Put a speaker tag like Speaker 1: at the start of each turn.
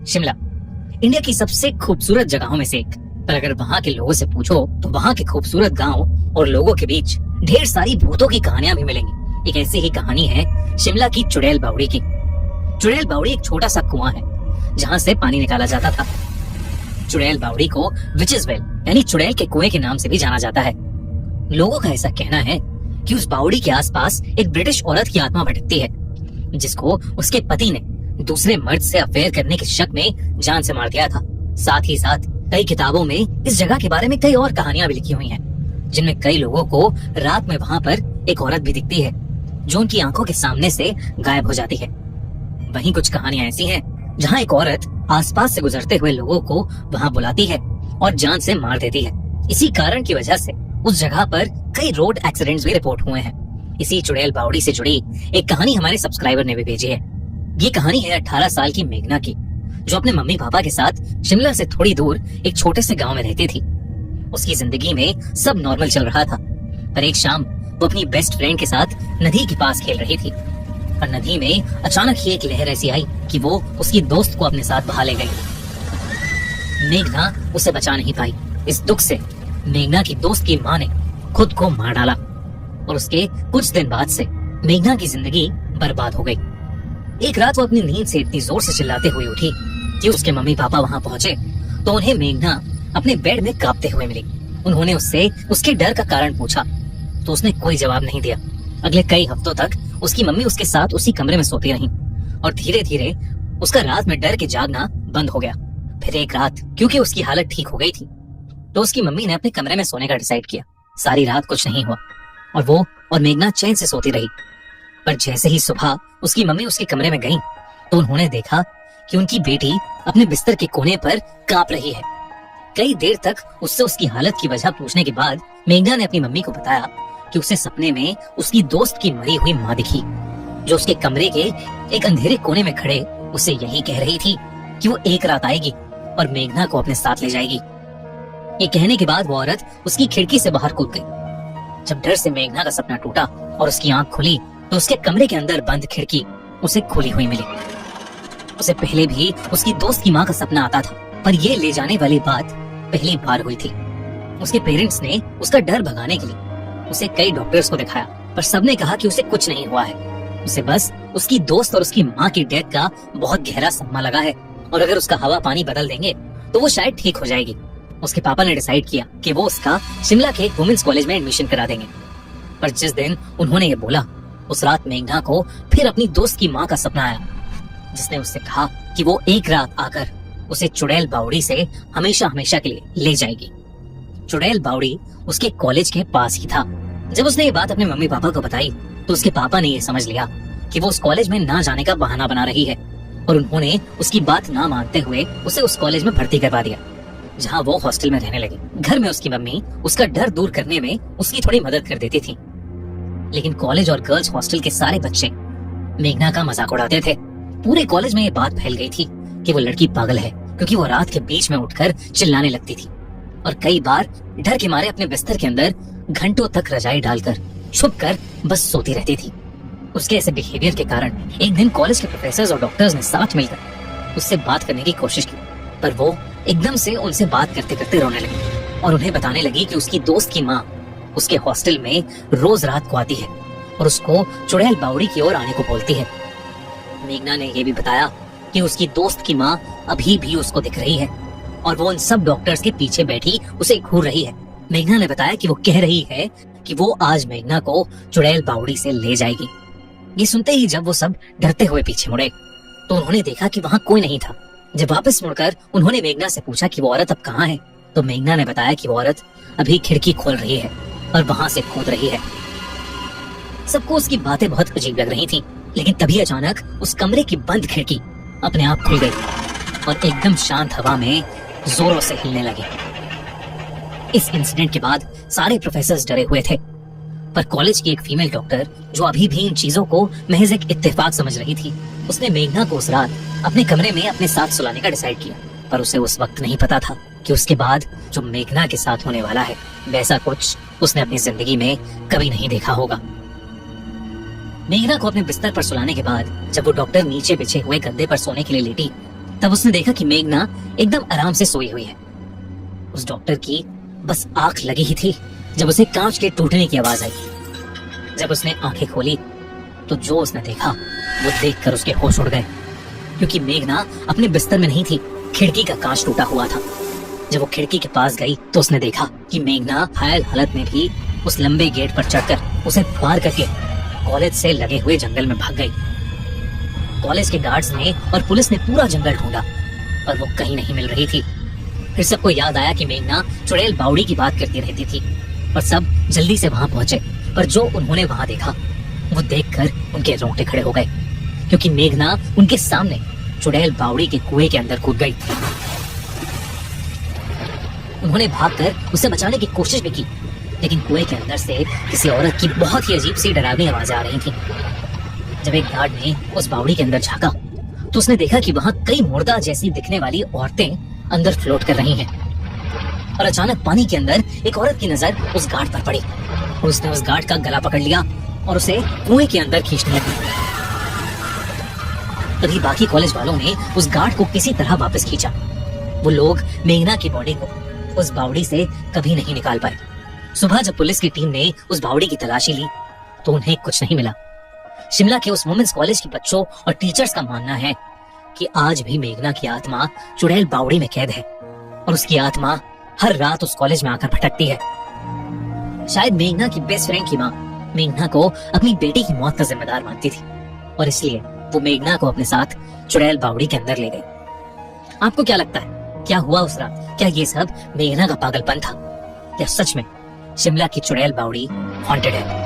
Speaker 1: Shimla India की सबसे खूबसूरत जगहों में से एक। पर अगर वहाँ के लोगों से पूछो तो वहाँ के खूबसूरत गांव और लोगों के बीच ढेर सारी भूतों की कहानियां भी मिलेंगी। एक ऐसी ही कहानी है शिमला की चुड़ैल बावड़ी की। चुड़ैल बावड़ी एक छोटा सा कुआं है जहाँ से पानी निकाला जाता था। चुड़ैल बावड़ी को विचेस वेल यानी चुड़ैल के कुएं के नाम से भी जाना जाता है। लोगों का ऐसा कहना है कि उस बावड़ी के आसपास एक ब्रिटिश औरत की आत्मा भटकती है जिसको उसके पति ने दूसरे मर्द से अफेयर करने के शक में जान से मार दिया था। साथ ही साथ कई किताबों में इस जगह के बारे में कई और कहानियां भी लिखी हुई हैं, जिनमें कई लोगों को रात में वहाँ पर एक औरत भी दिखती है जो उनकी आंखों के सामने से गायब हो जाती है। वहीं कुछ कहानियां ऐसी हैं जहाँ एक औरत आसपास से गुजरते हुए लोगों को वहाँ बुलाती है और जान से मार देती है। इसी कारण की वजह से उस जगह पर कई रोड एक्सीडेंट्स भी रिपोर्ट हुए हैं। इसी चुड़ैल बावड़ी से जुड़ी एक कहानी हमारे सब्सक्राइबर ने भी भेजी है। ये कहानी है 18 साल की मेघना की, जो अपने मम्मी पापा के साथ शिमला से थोड़ी दूर एक छोटे से गांव में रहती थी। उसकी जिंदगी में सब नॉर्मल चल रहा था, पर एक शाम वो अपनी बेस्ट फ्रेंड के साथ नदी के पास खेल रही थी। पर नदी में अचानक ही एक लहर ऐसी आई कि वो उसकी दोस्त को अपने साथ बहा ले गई। मेघना उसे बचा नहीं पाई। इस दुख से मेघना की दोस्त की माँ ने खुद को मार डाला और उसके कुछ दिन बाद से मेघना की जिंदगी बर्बाद हो गई। एक रात वो अपनी नींद से इतनी जोर से चिल्लाते हुए उठी कि उसके मम्मी पापा वहाँ पहुँचे तो उन्हें मेघना अपने बेड में कांपते हुए मिली। उन्होंने उससे उसके डर का कारण पूछा तो उसने कोई जवाब नहीं दिया। अगले कई हफ्तों तक उसकी मम्मी उसके साथ उसी कमरे में सोती रही और धीरे धीरे उसका रात में डर के जागना बंद हो गया। फिर एक रात क्योंकि उसकी हालत ठीक हो गई थी तो उसकी मम्मी ने अपने कमरे में सोने का डिसाइड किया। सारी रात कुछ नहीं हुआ और वो और मेघना चैन से सोती रही। पर जैसे ही सुबह उसकी मम्मी उसके कमरे में गई तो उन्होंने देखा कि उनकी बेटी अपने बिस्तर के कोने पर कांप रही है। कई देर तक उससे उसकी हालत की वजह पूछने के बाद मेघना ने अपनी मम्मी को बताया कि उसे सपने में उसकी दोस्त की मरी हुई माँ दिखी, जो उसके कमरे के एक अंधेरे कोने में खड़े उसे यही कह रही थी कि वो एक रात आएगी और मेघना को अपने साथ ले जाएगी। ये कहने के बाद वो औरत उसकी खिड़की से बाहर कूद गई। जब डर से मेघना का सपना टूटा और उसकी आंख खुली तो उसके कमरे के अंदर बंद खिड़की उसे खुली हुई मिली। उसे पहले भी उसकी दोस्त की माँ का सपना आता था, पर ये ले जाने वाली बात पहली बार हुई थी। उसके पेरेंट्स ने उसका डर भगाने के लिए उसे कई डॉक्टर्स को दिखाया, पर सबने कहा कि उसे कुछ नहीं हुआ है। उसे बस उसकी दोस्त और उसकी माँ की डेथ का बहुत गहरा सदमा लगा है और अगर उसका हवा पानी बदल देंगे तो वो शायद ठीक हो जाएगी। उसके पापा ने डिसाइड किया कि वो उसका शिमला के वुमेन्स कॉलेज में एडमिशन करा देंगे। पर जिस दिन उन्होंने ये बोला उस रात मेघना को फिर अपनी दोस्त की माँ का सपना आया, जिसने उससे कहा कि वो एक रात आकर उसे चुड़ैल बावड़ी से हमेशा हमेशा के लिए ले जाएगी। चुड़ैल बावड़ी उसके कॉलेज के पास ही था। जब उसने ये बात अपने मम्मी पापा को बताई तो उसके पापा ने ये समझ लिया कि वो उस कॉलेज में ना जाने का बहाना बना रही है और उन्होंने उसकी बात ना मानते हुए उसे उस कॉलेज में भर्ती करवा दिया, जहाँ वो हॉस्टल में रहने लगी। घर में उसकी मम्मी उसका डर दूर करने में उसकी थोड़ी मदद कर देती थी, लेकिन कॉलेज और गर्ल्स हॉस्टल के सारे बच्चे मेघना का मजाक उड़ाते थे। पूरे कॉलेज में ये बात फैल गई थी कि वो लड़की पागल है, क्योंकि वो रात के बीच में उठकर चिल्लाने लगती थी और कई बार डर के मारे अपने बिस्तर के अंदर घंटों तक रजाई डालकर छुपकर बस सोती रहती थी। उसके ऐसे बिहेवियर के कारण एक दिन कॉलेज के प्रोफेसर्स और डॉक्टर्स ने साथ मिलकर उससे बात करने की कोशिश की, पर वो एकदम से उनसे बात करते करते रोने लगी और उन्हें बताने लगी कि उसकी दोस्त की माँ उसके हॉस्टल में रोज रात को आती है और उसको चुड़ैल बावड़ी की ओर आने को बोलती है। मेघना ने ये भी बताया कि उसकी दोस्त की माँ अभी भी उसको दिख रही है और वो उन सब डॉक्टर्स के पीछे बैठी उसे घूर रही है। मेघना ने बताया कि वो कह रही है कि वो आज मेघना को चुड़ैल बावड़ी से ले जाएगी। ये सुनते ही जब वो सब डरते हुए पीछे मुड़े तो उन्होंने देखा कि वहाँ कोई नहीं था। जब वापस मुड़कर उन्होंने मेघना से पूछा कि वो औरत अब कहाँ है, तो मेघना ने बताया कि वो औरत अभी खिड़की खोल रही है और वहाँ से कूद रही है। सबको उसकी बातें बहुत अजीब लग रही थी, लेकिन तभी अचानक उस कमरे की बंद खिड़की अपने आप खुल गई और एकदम शांत हवा में जोरों से हिलने लगी। इस इंसिडेंट के बाद सारे प्रोफेसर्स डरे हुए थे, पर कॉलेज की एक फीमेल डॉक्टर जो अभी भी इन चीजों को महज एक इत्तेफाक समझ रही थी, उसने मेघना को उस रात अपने कमरे में अपने साथ सुलाने का डिसाइड किया। पर उसे उस वक्त नहीं पता था कि उसके बाद जो मेघना के साथ होने वाला है वैसा कुछ उसने अपनी जिंदगी में कभी नहीं देखा होगा। मेघना को अपने बिस्तर पर सुलाने के बाद जब वो डॉक्टर नीचे बिछे हुए गद्दे पर सोने के लिए लेटी तब उसने देखा कि मेघना एकदम आराम से सोई हुई है। उस डॉक्टर की बस आंख लगी ही थी जब उसे कांच के टूटने की आवाज आई। जब उसने आंखें खोली तो जो उसने देखा वो देखकर उसके होश उड़ गए, क्योंकि मेघना अपने बिस्तर में नहीं थी, खिड़की का कांच टूटा हुआ था। जब वो खिड़की के पास गई तो उसने देखा कि मेघना घायल हालत में भी उस लंबे गेट पर चढ़कर उसे पार करके कॉलेज से लगे हुए जंगल में भाग गई। कॉलेज के गार्ड्स ने और पुलिस ने पूरा जंगल ढूंढा पर वो कहीं नहीं मिल रही थी। फिर सबको याद आया कि मेघना चुड़ैल बावड़ी की बात करती रहती थी और सब जल्दी से वहां पहुंचे। पर जो उन्होंने वहां देखा वो देखकर उनके रोंगटे खड़े हो गए, क्योंकि मेघना उनके सामने चुड़ैल बावड़ी के कुएं के अंदर कूद गई। उन्होंने भागकर उसे बचाने की कोशिश भी की, लेकिन कुएं के अंदर से किसी औरत की बहुत ही अजीब सी डरावनी आवाजें आ रही थी। जब एक गार्ड ने उस बावड़ी के अंदर झांका तो उसने देखा कि वहां कई मुर्दा जैसी दिखने वाली औरतें अंदर फ्लोट कर रही हैं। और अचानक पानी के अंदर एक औरत की नजर उस गार्ड पर पड़ी और उसने उस गार्ड का गला पकड़ लिया और उसे कुएं के अंदर खींचने लगी। तभी बाकी कॉलेज वालों ने उस गार्ड को किसी तरह वापस खींचा। वो लोग मेघना की बॉडी को उस बावड़ी से कभी नहीं निकाल पाए। सुबह जब पुलिस की टीम ने उस बावड़ी की तलाशी ली तो उन्हें कुछ नहीं मिला। शिमला के उस वुमेन्स कॉलेज के बच्चों और टीचर्स का मानना है कि आज भी मेघना की आत्मा चुड़ैल बावड़ी में कैद है और उसकी आत्मा हर रात उस कॉलेज में आकर भटकती है। शायद मेघना की बेस्ट फ्रेंड की माँ मेघना को अपनी बेटी की मौत का जिम्मेदार मानती थी और इसलिए वो मेघना को अपने साथ चुड़ैल बावड़ी के अंदर ले गई। आपको क्या लगता है, क्या हुआ उस रात? क्या ये सब मेघना का पागलपन था या सच में शिमला की चुड़ैल बावड़ी हॉन्टेड है?